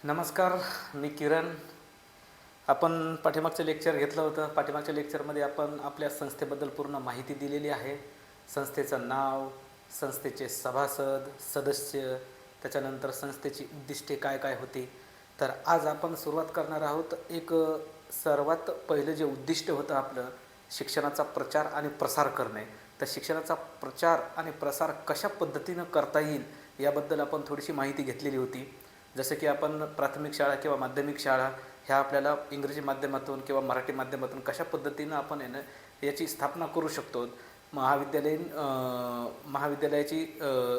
नमस्कार, मी किरण. आपण पाठीमागचं लेक्चर घेतलं होतं. पाठीमागच्या लेक्चरमध्ये आपण आपल्या संस्थेबद्दल पूर्ण माहिती दिलेली आहे. संस्थेचं नाव, संस्थेचे सभासद, सदस्य, त्याच्यानंतर संस्थेची उद्दिष्टे काय काय होती. तर आज आपण सुरुवात करणार आहोत. सर्वात पहिलं जे उद्दिष्ट होतं आपलं, शिक्षणाचा प्रचार आणि प्रसार करणे. तर शिक्षणाचा प्रचार आणि प्रसार कशा पद्धतीनं करता येईल याबद्दल आपण थोडीशी माहिती घेतलेली होती. जसं की आपण प्राथमिक शाळा किंवा माध्यमिक शाळा ह्या आपल्याला इंग्रजी माध्यमातून किंवा मराठी माध्यमातून कशा पद्धतीनं आपण याची स्थापना करू शकतो. महाविद्यालयाची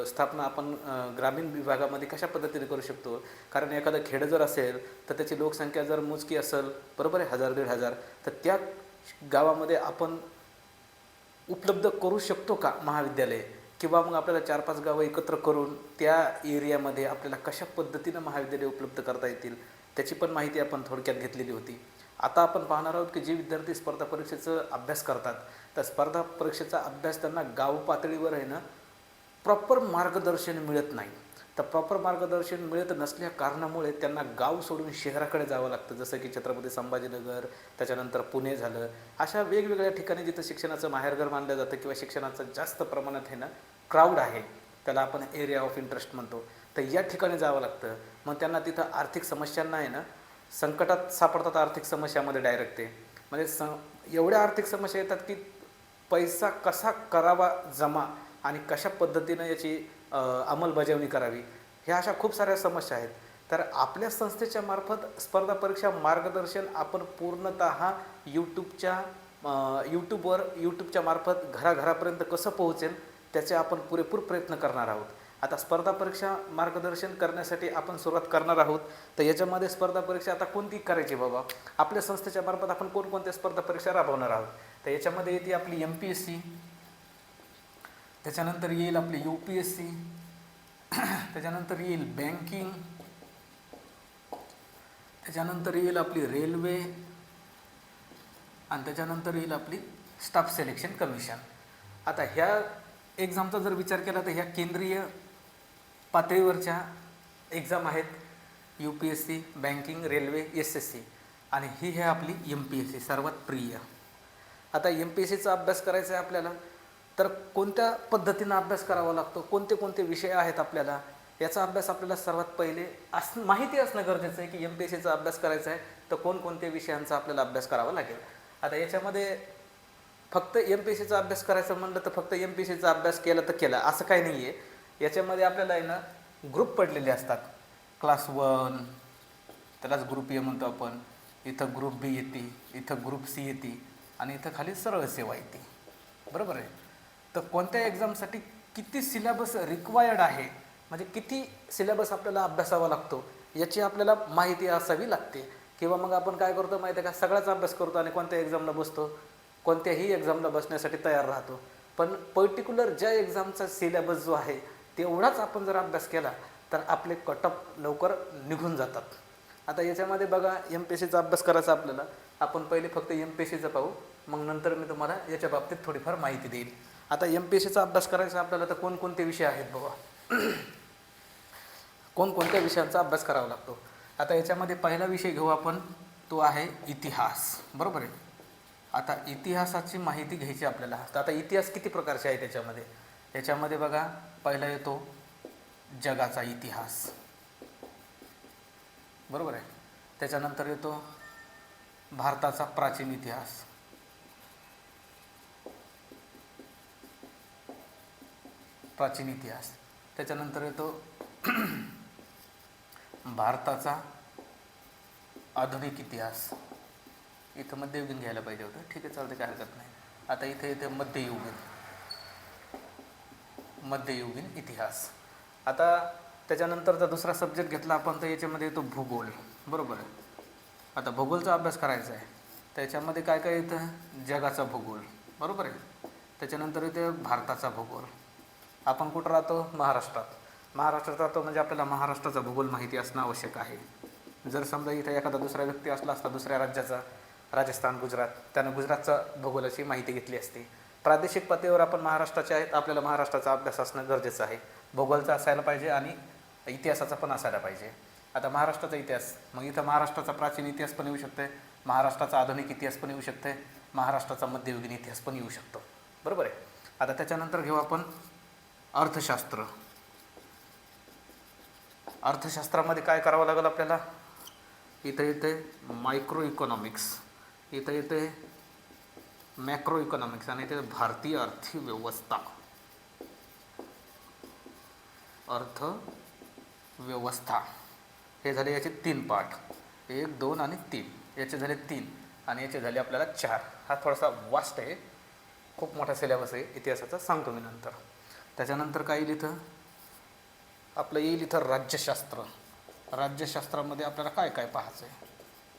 स्थापना आपण ग्रामीण विभागामध्ये कशा पद्धतीने करू शकतो. कारण एखादं खेडं जर असेल तर त्याची लोकसंख्या जर मोजकी असेल, बरोबर आहे, 1000-1500, तर त्या गावामध्ये आपण उपलब्ध करू शकतो का महाविद्यालय, किंवा मग आपल्याला 4-5 गावं एकत्र करून त्या एरियामध्ये आपल्याला कशा पद्धतीनं महाविद्यालय उपलब्ध करता येतील त्याची पण माहिती आपण थोडक्यात घेतलेली होती. आता आपण पाहणार आहोत की जे विद्यार्थी स्पर्धा परीक्षेचा अभ्यास करतात, तर स्पर्धा परीक्षेचा अभ्यास त्यांना गाव पातळीवर आहे ना प्रॉपर मार्गदर्शन मिळत नाही. तर प्रॉपर मार्गदर्शन मिळत नसल्या कारणामुळे त्यांना गाव सोडून शहराकडे जावं लागतं. जसं की छत्रपती संभाजीनगर, त्याच्यानंतर पुणे झालं. अशा वेगवेगळ्या ठिकाणी जिथं शिक्षणाचं माहेरघर मानलं जातं किंवा शिक्षणाचं जास्त प्रमाणात आहे ना क्राऊड आहे, त्याला आपण एरिया ऑफ इंटरेस्ट म्हणतो, तर या ठिकाणी जावं लागतं. मग त्यांना तिथं आर्थिक समस्यांना आहे ना संकटात सापडतात. आर्थिक समस्यामध्ये डायरेक्ट ते म्हणजे एवढ्या आर्थिक समस्या येतात की पैसा कसा करावा जमा आणि कशा पद्धतीनं याची अंमलबजावणी करावी, ह्या अशा खूप साऱ्या समस्या आहेत. तर आपल्या संस्थेच्या मार्फत स्पर्धा परीक्षा मार्गदर्शन आपण पूर्णतः यूट्यूबच्या मार्फत घराघरापर्यंत कसं पोहोचेल त्याचे आपण पुरेपूर प्रयत्न करणार आहोत. आता स्पर्धा परीक्षा मार्गदर्शन करण्यासाठी आपण सुरुवात करणार आहोत. तर याच्यामध्ये स्पर्धा परीक्षा आता कोणती करायची बाबा, आपल्या संस्थेच्या मार्फत आपण कोणकोणत्या स्पर्धा परीक्षा राबवणार आहोत. तर याच्यामध्ये येते आपली MPSC, त्याच्यानंतर येईल आपली UPSC, त्याच्यानंतर येईल बँकिंग, त्याच्यानंतर येईल आपली रेल्वे, आणि त्याच्यानंतर येईल आपली स्टाफ सिलेक्शन कमिशन. आता ह्या एक्झामचा जर विचार केला तर ह्या केंद्रीय पातळीवरच्या एक्झाम आहेत. UPSC, बँकिंग, रेल्वे, SSC, आणि ही आहे आपली MPSC सर्वात प्रिय. आता MPSCचा अभ्यास करायचा आहे आपल्याला, तर कोणत्या पद्धतीनं अभ्यास करावा लागतो, कोणते कोणते विषय आहेत आपल्याला, याचा अभ्यास आपल्याला सर्वात पहिले माहिती असणं गरजेचं आहे की MPSCचा अभ्यास करायचा आहे तर कोणकोणत्या विषयांचा आपल्याला अभ्यास करावा लागेल. आता याच्यामध्ये फक्त MPSCचा अभ्यास करायचं म्हणलं तर फक्त MPSCचा अभ्यास केला तर केला असं काही नाही आहे. याच्यामध्ये आपल्याला आहे ना ग्रुप पडलेले असतात. क्लास 1 त्यालाच ग्रुप A म्हणतो आपण, इथं ग्रुप B येते, इथं ग्रुप C येते, आणि इथं खाली सरळ सेवा येते, बरोबर आहे. तर कोणत्या एक्झामसाठी किती सिलेबस रिक्वायर्ड आहे, म्हणजे किती सिलेबस आपल्याला अभ्यासावा लागतो याची आपल्याला माहिती असावी लागते. किंवा मग आपण काय करतो माहिती आहे का, सगळाच अभ्यास करतो आणि कोणत्या एक्झामला बसतो, कोणत्याही एक्झामला बसण्यासाठी तयार राहतो, पण पर्टिक्युलर ज्या एक्झामचा सिलेबस जो आहे तेवढाच आपण जर अभ्यास केला तर आपले कटअप लवकर निघून जातात. आता याच्यामध्ये बघा, MPSCचा अभ्यास करायचा आपल्याला, आपण पहिले फक्त MPSCचं पाहू, मग नंतर मी तुम्हाला याच्या बाबतीत थोडीफार माहिती देईल. आता MPSCचा अभ्यास करायचा आपल्याला तर कोणकोणते विषय आहेत बाबा, कोणकोणत्या विषयांचा अभ्यास करावा लागतो. आता याच्यामध्ये पहिला विषय घेऊ आपण, तो आहे इतिहास, बरोबर आहे. आता इतिहासाची माहिती घ्यायची आपल्याला. तर आता इतिहास किती प्रकारचे आहे त्याच्यामध्ये बघा, पहिला येतो जगाचा इतिहास, बरोबर आहे. त्याच्यानंतर येतो भारताचा प्राचीन इतिहास, त्याच्यानंतर येतो भारताचा आधुनिक इतिहास. इथं मध्ययुगीन घ्यायला पाहिजे होतं, ठीक आहे, चालतं, काय हरकत नाही. आता इथे येते मध्ययुगीन इतिहास. आता त्याच्यानंतरचा दुसरा सब्जेक्ट घेतला आपण तर याच्यामध्ये येतो भूगोल, बरोबर आहे. आता भूगोलचा अभ्यास करायचा आहे, त्याच्यामध्ये काय काय येतं, जगाचा भूगोल, बरोबर आहे. त्याच्यानंतर येते भारताचा भूगोल. आपण कुठं राहतो, महाराष्ट्रात राहतो, म्हणजे आपल्याला महाराष्ट्राचा भूगोल माहिती असणं आवश्यक आहे. जर समजा इथं एखादा दुसरा व्यक्ती असला असता दुसऱ्या राज्याचा, राजस्थान, गुजरात, त्यानं गुजरातचा भूगोलाची माहिती घेतली असती. प्रादेशिक पातळीवर आपण महाराष्ट्राचे आहेत, आपल्याला महाराष्ट्राचा अभ्यास असणं गरजेचं आहे. भूगोलचा असायला पाहिजे आणि इतिहासाचा पण असायला पाहिजे. आता महाराष्ट्राचा इतिहास, मग इथं महाराष्ट्राचा प्राचीन इतिहास पण येऊ शकते, महाराष्ट्राचा आधुनिक इतिहास पण येऊ शकते, महाराष्ट्राचा मध्ययुगीन इतिहास पण येऊ शकतो, बरोबर आहे. आता त्याच्यानंतर घेऊ आपण अर्थशास्त्र. अर्थशास्त्रामध्ये काय करावं लागेल आपल्याला, इथं येते मायक्रो इकॉनॉमिक्स, इथं येते मॅक्रो इकॉनॉमिक्स आणि इथे भारतीय अर्थव्यवस्था. अर्थव्यवस्था हे झाले याचे 3 पार्ट, 1, 2 आणि 3. याचे झाले 3 आणि याचे झाले आपल्याला 4. हा थोडासा वास्ट आहे, खूप मोठा सिलेबस आहे इतिहासाचा, सांगतो मी नंतर. त्याच्यानंतर काय येईल इथं, आपलं येईल इथं राज्यशास्त्र. राज्यशास्त्रामध्ये आपल्याला काय काय पाहायचं आहे,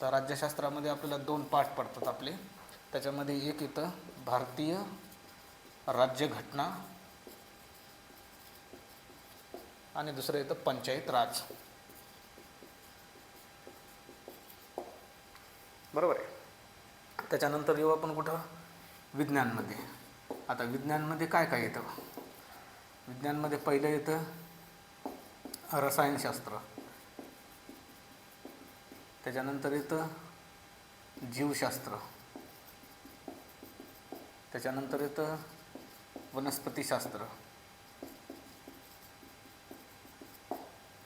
तर राज्यशास्त्रामध्ये आपल्याला 2 पार्ट पडतात आपले. त्याच्यामध्ये एक इथं भारतीय राज्यघटना आणि दुसरं येतं पंचायत राज, बरोबर आहे. त्याच्यानंतर येऊ आपण कुठं, विज्ञानमध्ये. आता विज्ञानमध्ये काय काय येतं, विज्ञानमध्ये पहिलं येतं रसायनशास्त्र, त्याच्यानंतर येतं जीवशास्त्र, त्याच्यानंतर येतं वनस्पतीशास्त्र,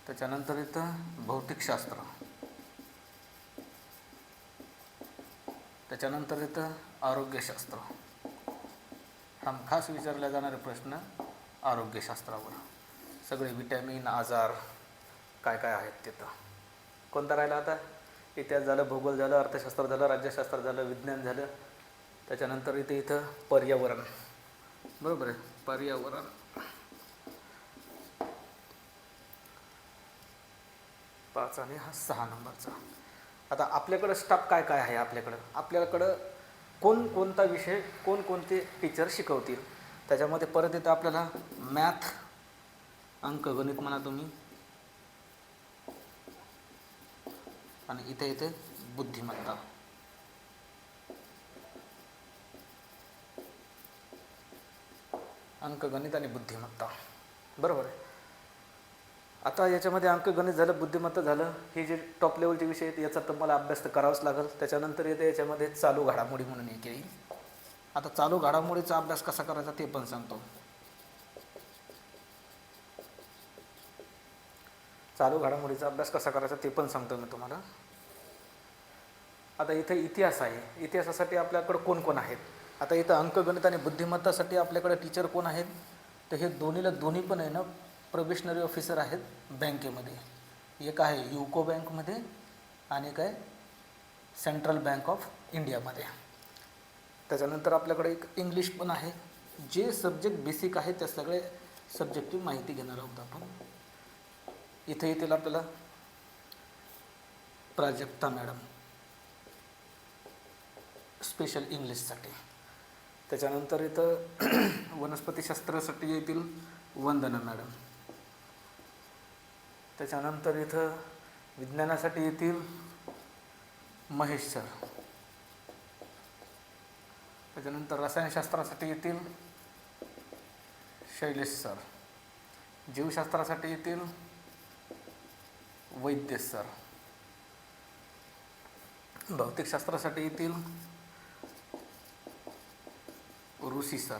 त्याच्यानंतर येतं भौतिकशास्त्र, त्याच्यानंतर येतं आरोग्यशास्त्र. हा खास विचारला जाणारे प्रश्न आरोग्यशास्त्रावर, सगळे विटॅमिन, आजार काय काय आहेत तिथं. कोणता राहिला आता, इतिहास झालं, भूगोल झालं, अर्थशास्त्र झालं, राज्यशास्त्र झालं, विज्ञान झालं. त्याच्यानंतर इथं पर्यावरण, बरोबर आहे, पर्यावरण. पाच आणि हा 6 नंबरचा. आता आपल्याकडं स्टाफ काय काय आहे, आपल्याकडं कोणता विषय कोणते टीचर शिकवतील. त्याच्यामध्ये परत येतं आपल्याला मॅथ, अंकगणित म्हणा तुम्ही, आणि इथे येते बुद्धिमत्ता. अंकगणित आणि बुद्धिमत्ता, बरोबर आहे. आता याच्यामध्ये अंकगणित झालं, बुद्धिमत्ता झालं, हे जे टॉप लेवलचे विषय आहेत याचा तर मला अभ्यास तर करावाच लागेल. त्याच्यानंतर येते याच्यामध्ये चालू घडामोडी म्हणून एक येईल. आता चालू घडामोडीचा अभ्यास कसा करायचा ते पण सांगतो. चालू घडामोडीचा अभ्यास कसा करायचा ते पण सांगतो मी तुम्हाला. आता इथे इतिहास आहे, इतिहासासाठी आपल्याकडे कोण कोण आहेत. आता इथं अंकगणित आणि बुद्धिमत्तासाठी आपल्याकडे टीचर कोण आहेत, तर हे दोन्ही पण आहे ना प्रोबेशनरी ऑफिसर आहेत बँकेमध्ये. एक आहे युको बँकमध्ये आणि एक आहे सेंट्रल बँक ऑफ इंडियामध्ये. त्याच्यानंतर आपल्याकडे एक इंग्लिश पण आहे. जे सब्जेक्ट बेसिक आहे त्या सगळे सब्जेक्टची माहिती घेणार आहोत आपण. इथे येतील आपल्याला प्राजक्ता मॅडम स्पेशल इंग्लिशसाठी. त्याच्यानंतर इथं वनस्पतीशास्त्रासाठी येतील वंदना मॅडम. त्याच्यानंतर इथं विज्ञानासाठी येतील महेश सर. त्याच्यानंतर रसायनशास्त्रासाठी येतील शैलेश सर. जीवशास्त्रासाठी येतील वैद्य सर. भौतिकशास्त्रासाठी येतील ऋषी सर.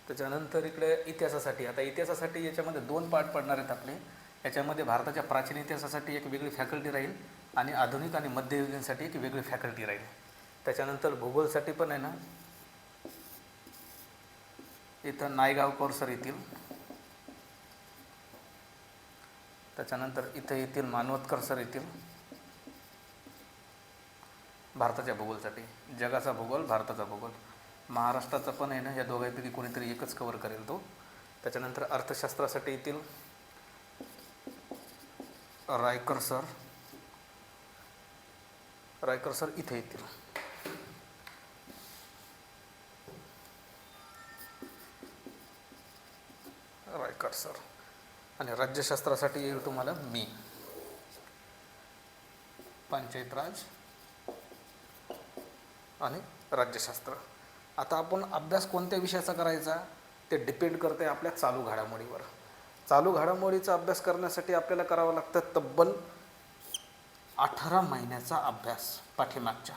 त्याच्यानंतर इकडे इतिहासासाठी, आता इतिहासासाठी याच्यामध्ये 2 पार्ट पडणार आहेत आपले. याच्यामध्ये भारताच्या प्राचीन इतिहासासाठी एक वेगळी फॅकल्टी राहील आणि आधुनिक आणि मध्ययुगीनसाठी एक वेगळी फॅकल्टी राहील. त्याच्यानंतर भूगोलसाठी पण आहे ना, इथं नायगावकर सर येतील. त्याच्यानंतर इथे येतील मानवतकर सर येतील भारताच्या भूगोलसाठी. जगाचा भूगोल, भारताचा भूगोल, महाराष्ट्राचा पण आहे ना, या दोघांपैकी कोणीतरी एकच कव्हर करेल तो. त्याच्यानंतर अर्थशास्त्रासाठी येतील रायकर सर. रायकर सर इथे येतील. रायकर सर. आणि राज्यशास्त्रासाठी येईल तुम्हाला मी, पंचायत राज आणि राज्यशास्त्र. आता आपण अभ्यास कोणत्या विषयाचा करायचा ते डिपेंड करते आपल्या चालू घडामोडीवर. चालू घडामोडीचा अभ्यास करण्यासाठी आपल्याला करावं लागतं तब्बल 18 महिन्याचा अभ्यास. पाठीमागच्या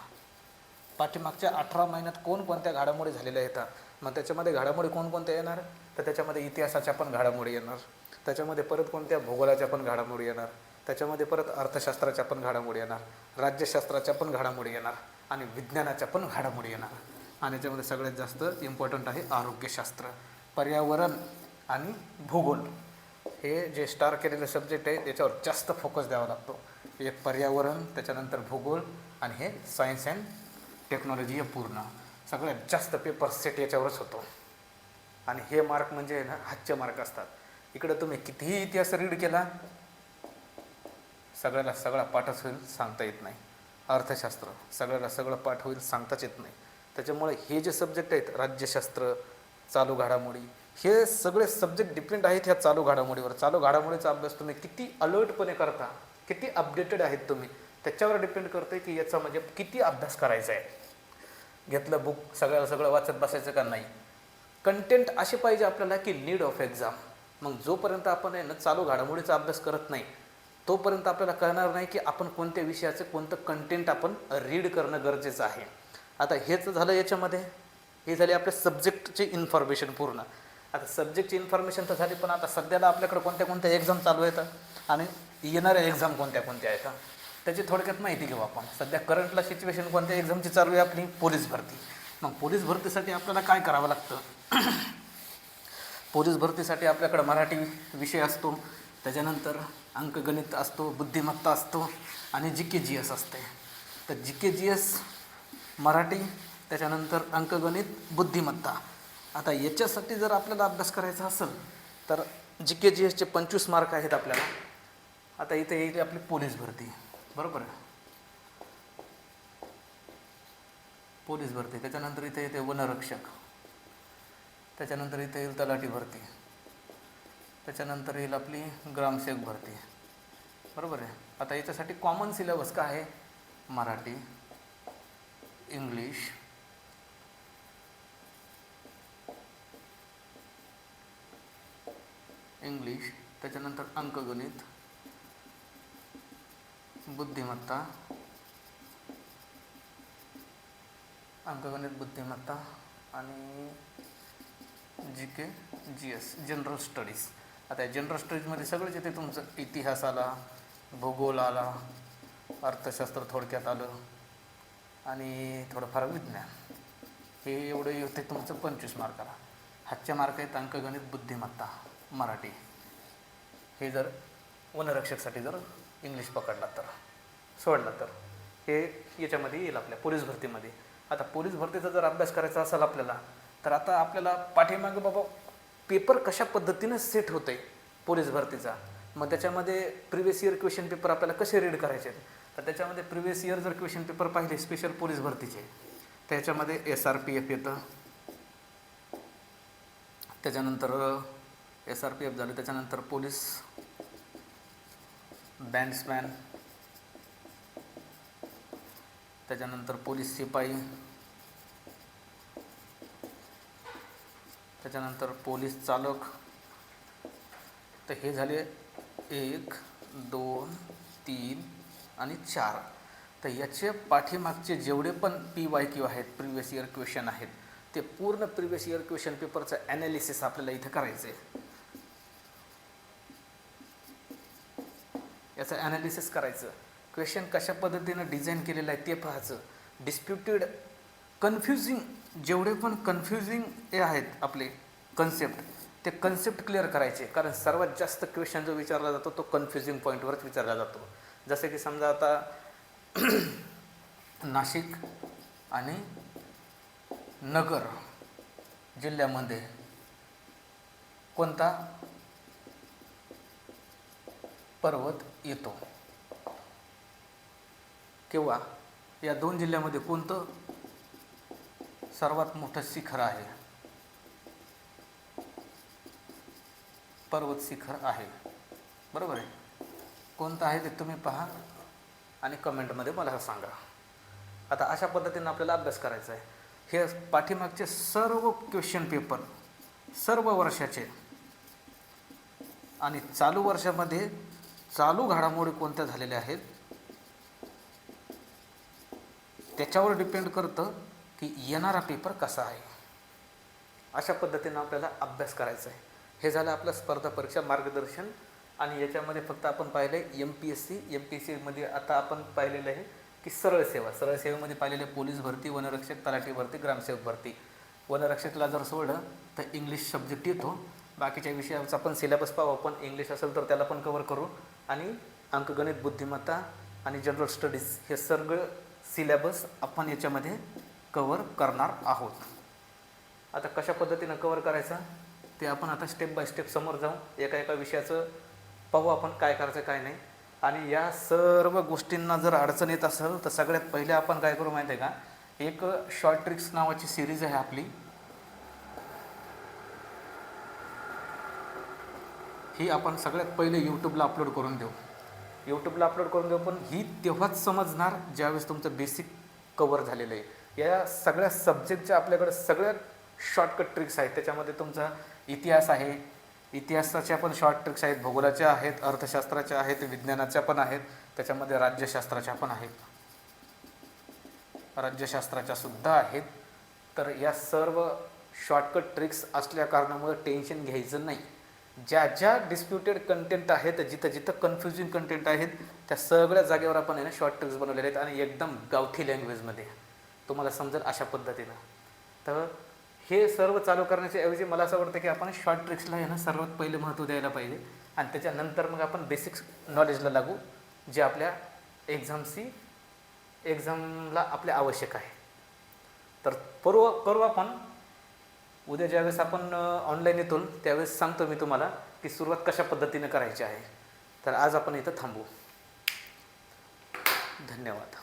18 महिन्यात कोणकोणत्या घडामोडी झालेल्या येतात. मग त्याच्यामध्ये घडामोडी कोणकोणत्या येणार, तर त्याच्यामध्ये इतिहासाच्या पण घडामोडी येणार, त्याच्यामध्ये परत कोणत्या भूगोलाच्या पण घडामोडी येणार, त्याच्यामध्ये परत अर्थशास्त्राच्या पण घडामोडी येणार, राज्यशास्त्राच्या पण घडामोडी येणार आणि विज्ञानाच्या पण घडामोडी येणार. आणि याच्यामध्ये सगळ्यात जास्त इम्पॉर्टंट आहे आरोग्यशास्त्र, पर्यावरण आणि भूगोल. हे जे स्टार केलेले सब्जेक्ट आहे त्याच्यावर जास्त फोकस द्यावा लागतो. एक पर्यावरण, त्याच्यानंतर भूगोल आणि हे सायन्स अँड टेक्नॉलॉजी. हे पूर्ण सगळ्यात जास्त पेपर सेट याच्यावरच होतो. आणि हे मार्क म्हणजे ना हातचे मार्क असतात. इकडं तुम्ही कितीही इतिहास रीड केला, सगळ्याला सगळा पाठच होईल सांगता येत नाही. अर्थशास्त्र सगळ्याला सगळं पाठ होईल सांगताच येत नाही. त्याच्यामुळे हे जे सब्जेक्ट आहेत, राज्यशास्त्र, चालू घडामोडी, हे सगळे सब्जेक्ट डिपेंड आहेत ह्या चालू घडामोडीवर. चालू घडामोडीचा अभ्यास तुम्ही किती अलर्टपणे करता, किती अपडेटेड आहेत तुम्ही, त्याच्यावर डिपेंड करतं की याचा म्हणजे किती अभ्यास करायचा आहे. घेतलं बुक सगळं वाचत बसायचं का नाही. कंटेंट असे पाहिजे आपल्याला की नीड ऑफ एक्झाम. मग जोपर्यंत आपण आहे ना चालू घडामोडीचा अभ्यास करत नाही तोपर्यंत आपल्याला कळणार नाही की आपण कोणत्या विषयाचं कोणतं कंटेंट आपण रीड करणं गरजेचं आहे. आता हेच झालं याच्यामध्ये, हे झाले आपल्या सब्जेक्टचे इन्फॉर्मेशन पूर्ण. आता सब्जेक्टची इन्फॉर्मेशन तर झाली, पण आता सध्याला आपल्याकडे कोणत्या कोणत्या एक्झाम चालू आहेत आणि येणाऱ्या एक्झाम कोणत्या कोणत्या आहेत त्याची थोडक्यात माहिती घेऊ आपण. सध्या करंटला सिच्युएशन कोणत्या एक्झामची चालू आहे आपली, पोलीस भरती. मग पोलीस भरतीसाठी आपल्याला काय करावं लागतं. पोलीस भरतीसाठी आपल्याकडं मराठी विषय असतो, त्याच्यानंतर अंकगणित असतो, बुद्धिमत्ता असतो आणि GK-GS असते. तर GK-GS मराठी, त्याच्यानंतर अंकगणित, बुद्धिमत्ता. आता याच्यासाठी जर आपल्याला अभ्यास करायचा असेल तर GK-GSचे 25 मार्क आहेत आपल्याला. आता इथे येईल आपली पोलीस भरती, बरोबर आहे, पोलीस भरती. त्याच्यानंतर इथे येते वनरक्षक, त्याच्यानंतर इथे येईल तलाठी भरती, त्याच्यानंतर येईल आपली ग्रामसेवक भरती, बरोबर आहे. आता याच्यासाठी कॉमन सिलेबस काय आहे, मराठी, इंग्लिश, त्याच्यानंतर अंकगणित, बुद्धिमत्ता, बुद्धिमत्ता आणि GK-GS जनरल स्टडीज. आता जनरल स्टडीजमध्ये सगळंच येते तुमचं. इतिहास आला, भूगोल आला, अर्थशास्त्र थोडक्यात आलं आणि थोडंफार विज्ञान. हे एवढं येते तुमचं 25 मार्काला. हातचे मार्क आहेत अंकगणित, बुद्धिमत्ता, मराठी. हे जर वनरक्षकसाठी जर इंग्लिश पकडला तर, सोडला तर हे याच्यामध्ये येईल आपल्या पोलीस भरतीमध्ये. आता पोलीस भरतीचा जर अभ्यास करायचा असेल आपल्याला तर आता आपल्याला पाठीमागे बाबा पेपर कशा पद्धतीनं सेट होतं आहे पोलीस भरतीचा. मग त्याच्यामध्ये प्रिव्हियस इयर क्वेश्चन पेपर आपल्याला कसे रीड करायचे. तर त्याच्यामध्ये प्रिव्हियस इयर जर क्वेश्चन पेपर पाहिले स्पेशल पोलीस भरतीचे, त्याच्यामध्ये SRPF येतं, त्याच्यानंतर SRPF झालं, त्याच्यानंतर पोलीस बँड्समॅन, त्याच्यानंतर पोलीस शिपाई, त्याच्यानंतर पोलीस चालक. तर हे झाले 1, 2, 3 आणि 4. तर याचे पाठीमागचे जेवढे पण PYQ आहेत, प्रिव्हियस इयर क्वेश्चन आहेत, ते पूर्ण प्रिव्हियस इयर क्वेश्चन पेपरचं ॲनालिसिस आपल्याला इथं करायचं आहे. याचं ॲनालिसिस करायचं, क्वेश्चन कशा पद्धतीनं डिझाईन केलेलं आहे ते पाहायचं. डिस्प्युटेड, कन्फ्युजिंग, जेवढे पण कन्फ्युजिंग हे आहेत आपले कन्सेप्ट, ते कन्सेप्ट क्लिअर करायचे. कारण सर्वात जास्त क्वेश्चन जो विचारला जातो तो कन्फ्युजिंग पॉईंटवरच विचारला जातो. जसे की समजा आता नाशिक आणि नगर जिल्ह्यामध्ये कोणता पर्वत येतो, किंवा या 2 जिल्ह्यामध्ये कोणतं सर्वात मोठं शिखर आहे, पर्वत शिखर आहे, बरोबर आहे. कोणतं आहे ते तुम्ही पहा आणि कमेंटमध्ये मला सांगा. आता अशा पद्धतीनं आपल्याला अभ्यास करायचा आहे. हे पाठीमागचे सर्व क्वेश्चन पेपर सर्व वर्षाचे आणि चालू वर्षामध्ये चालू घडामोडी कोणत्या झालेल्या आहेत त्याच्यावर डिपेंड करतं की येणारा पेपर कसा आहे. अशा पद्धतीनं आपल्याला अभ्यास करायचा आहे. हे झालं आपलं स्पर्धा परीक्षा मार्गदर्शन. आणि याच्यामध्ये फक्त आपण पाहिलं आहे MPSCमध्ये आता आपण पाहिलेलं आहे की सरळ सेवेमध्ये पाहिलेले पोलीस भरती, वनरक्षक, तलाठी भरती, ग्रामसेवक भरती. वनरक्षकला जर सोडलं तर इंग्लिश सब्जेक्ट येतो. बाकीच्या विषयाचा आपण सिलेबस पाहू. आपण इंग्लिश असेल तर त्याला पण कवर करू. आणि अंकगणित, बुद्धिमत्ता आणि जनरल स्टडीज हे सगळं सिलेबस आपण याच्यामध्ये कवर करणार आहोत. आता कशा पद्धतीनं कवर करायचं ते आपण आता स्टेप बाय स्टेप समोर जाऊ. एका विषयाचं पाहू आपण काय करायचं काय नाही. आणि या सर्व गोष्टींना जर अडचण येत असेल तर सगळ्यात पहिले आपण काय करू माहिती आहे का, एक शॉर्ट ट्रिक्स नावाची सिरीज आहे आपली. ही आपण सगळ्यात पहिले यूट्यूबला अपलोड करून देऊ. पण ही तेव्हाच समजणार ज्यावेळेस तुमचं बेसिक कवर झालेलं आहे. या सगळ्या सब्जेक्टच्या आपल्याकडे सगळ्यात शॉर्टकट ट्रिक्स आहेत. त्याच्यामध्ये तुमचा इतिहास आहे, इतिहासाच्या पण शॉर्ट ट्रिक्स आहेत, भूगोलाच्या आहेत, अर्थशास्त्राच्या आहेत, विज्ञानाच्या पण आहेत, त्याच्यामध्ये राज्यशास्त्राच्या पण आहेत, राज्यशास्त्राच्या सुद्धा आहेत. तर या सर्व शॉर्टकट ट्रिक्स असल्या कारणामुळे टेन्शन घ्यायचं नाही. ज्या डिस्प्युटेड कंटेंट आहेत, जिथं कन्फ्युजिंग कंटेंट आहेत, त्या सगळ्या जागेवर आपण आहे ना शॉर्ट ट्रिक्स बनवलेले आहेत आणि एकदम गावठी लँग्वेजमध्ये तुम्हाला समजेल अशा पद्धतीनं. तर हे सर्व चालू करण्याच्या ऐवजी मला असं वाटतं की आपण शॉर्ट ट्रिक्सला आहे ना सर्वात पहिले महत्त्व द्यायला पाहिजे आणि त्याच्यानंतर मग आपण बेसिक्स नॉलेजला लागू, जे आपल्या एक्झामला आपल्या आवश्यक आहे. तर करू आपण उद्या ज्यावेळेस आपण ऑनलाईन येतो त्यावेळेस सांगतो मी तुम्हाला की सुरुवात कशा पद्धतीने करायची आहे. तर आज आपण इथं थांबू. धन्यवाद.